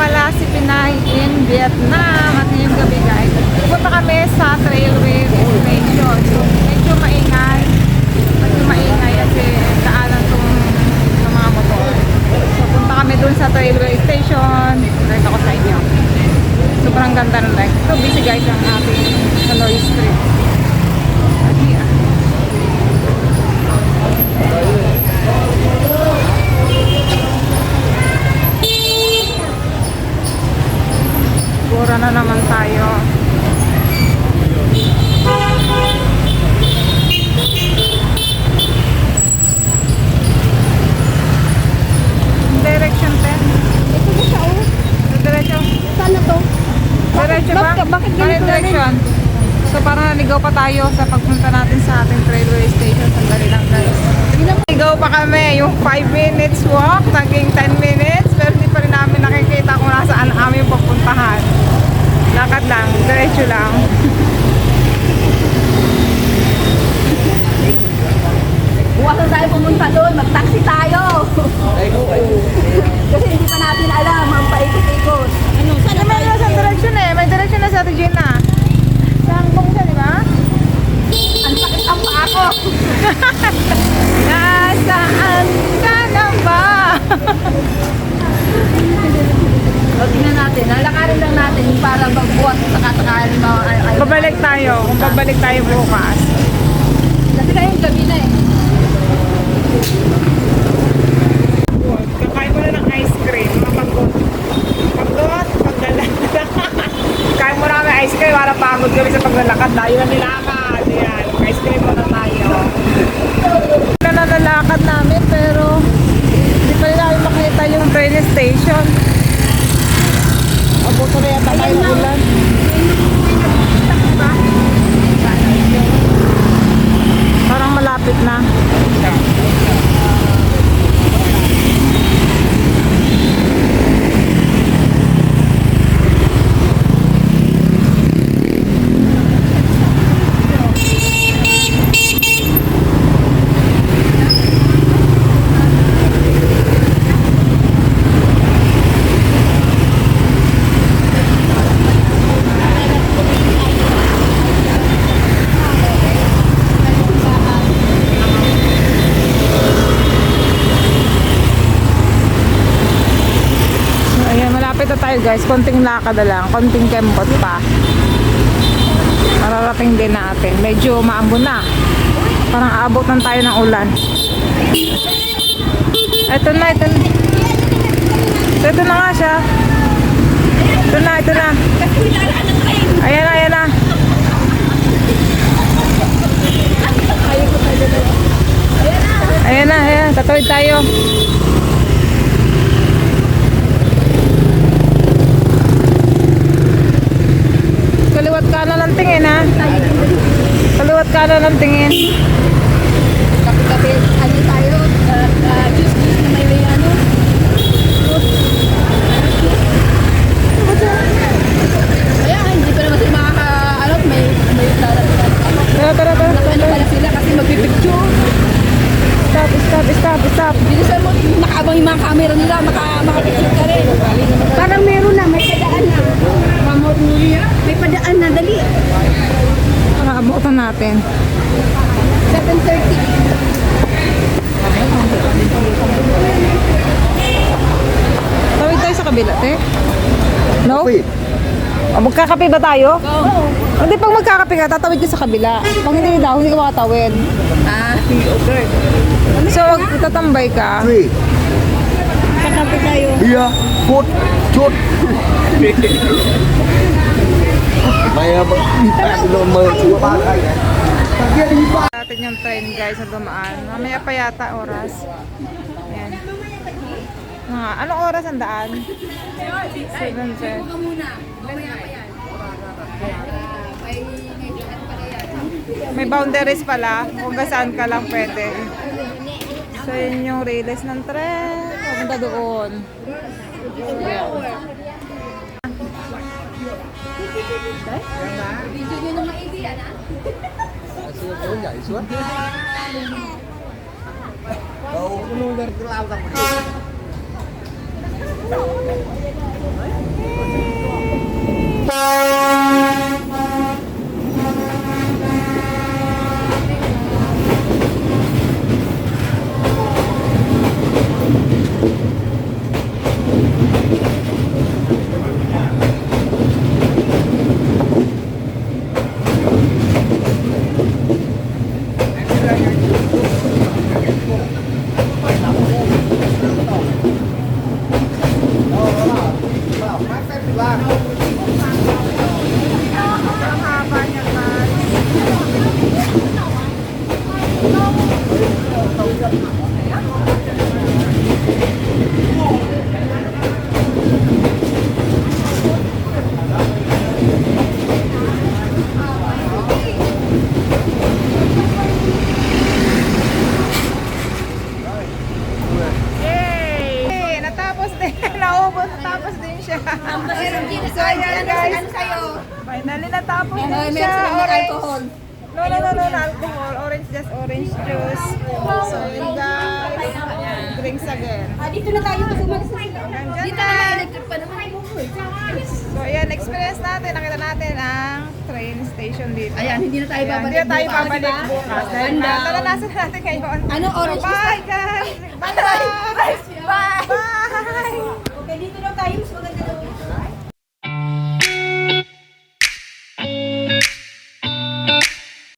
pala si Pinay in Vietnam. At ngayong gabi guys, pupunta kami sa railway station. So medyo maingay. Medyo maingay kasi daanan tong mga motor. So punta kami dun sa railway station. Right ako sa inyo. Sobrang ganda ng light. So busy guys ang ating Hanoi Street. Pura na naman tayo. Direction 10. Ito ba siya, oh? Direction. Saan na to? Direction ba? Bakit Ano ganito direction? So parang naligaw pa tayo sa pagpunta natin sa ating railway station. Sandali lang guys. Naligaw pa kami. Yung 5 minutes walk, naging 10 minutes. Pero hindi pa rin namin nakikita kung nasaan aming pupuntahan. Lakad lang, diretso lang. Buwasan tayo pumunta doon, mag-taxi tayo. Kasi hindi pa natin alam, ang paikot-ikot. Ano, saan na May nasa direction eh. May direction na sa ating Gina. Sa hanggang siya, di ba? Ang sakit ang paa ko. Nasaan ka na ba? O, tingnan natin, lalakarin lang natin para magbuhat sa katakali mga Babalik tayo. Kung babalik tayo bukas. Kasi kayong gabi na eh. Kakain mo na ng ice cream. Mapagod. Pagod, paglalakad. Kain mo namin ice cream. Para pagod kami sa paglalakad. Tayo na nilakad. Ayan. Ice cream muna tayo. Nalalakad namin pero hindi pa rin namin makita yung train station. Abuto na yata tayo ng ulan. Parang malapit na. Malapit na tayo guys, konting lakad na lang, konting kempot pa. Mararating din natin. Medyo maambon na. Parang aabot na tayo ng ulan. Ito na, ito na. Ito na nga siya. Ito na, ito na. Ayan na, ayan na. Ayan na, ayan. Tatawid tayo. Kaliwat kanan ng tingin ha. Kaliwat kanan ng tingin. Kape-kape, ano tayo? Juice na may ano? Kaya hindi pa naman sila makaka-ano, may darating. Tara, tara, tara. Nakano pala sila kasi magpipicture. Stop. Bilisan mo, nakaabang yung mga camera nila, makapicture ka rin. Parang meron na, may padaan na. May padaan na, dali. Para abutan natin. 7:30. Tawid tayo sa kabila, te. No? Magkakape ba tayo? Oo. Hindi, pag magkakape ka, tatawid ka sa kabila. Pag hindi daw, hindi ka makatawid. Okay. So, tatambay ka. Kakape tayo. Iya, food, cut. Maya Natin yung train guys na dumaan. Mamaya pa yata oras. Ayan. Anong oras ang daan? 7:10. May boundaries pala. Kung saan ka lang pwede. So yun yung release ng tren. Pupunta doon. Ayan. Video nyo ng idea na? nhảy xuống đâu nó nuôi lên cái lao ra Ang haba niya, guys. Yay! Yay! Natapos din. Naubos. Natapos din siya. So, ayan, guys. Finally, natapos din siya. Orange. No, alcohol. Orange, just orange juice. So, yun, guys. Drinks again. Dito na tayo kasi umalis na sila. Nandyan Dito na. na may electric pa naman. So, ayan, experience natin. Nakita natin ang train station dito. Ayan, hindi na tayo Ayan, babalik. hindi na tayo bukas, babalik diba? bukas. Dahil Ganda. naranasan natin ngayon. Ano, orange So, bye, guys! Bye! Bye! Bye! Okay, dito na tayo. Mas maganda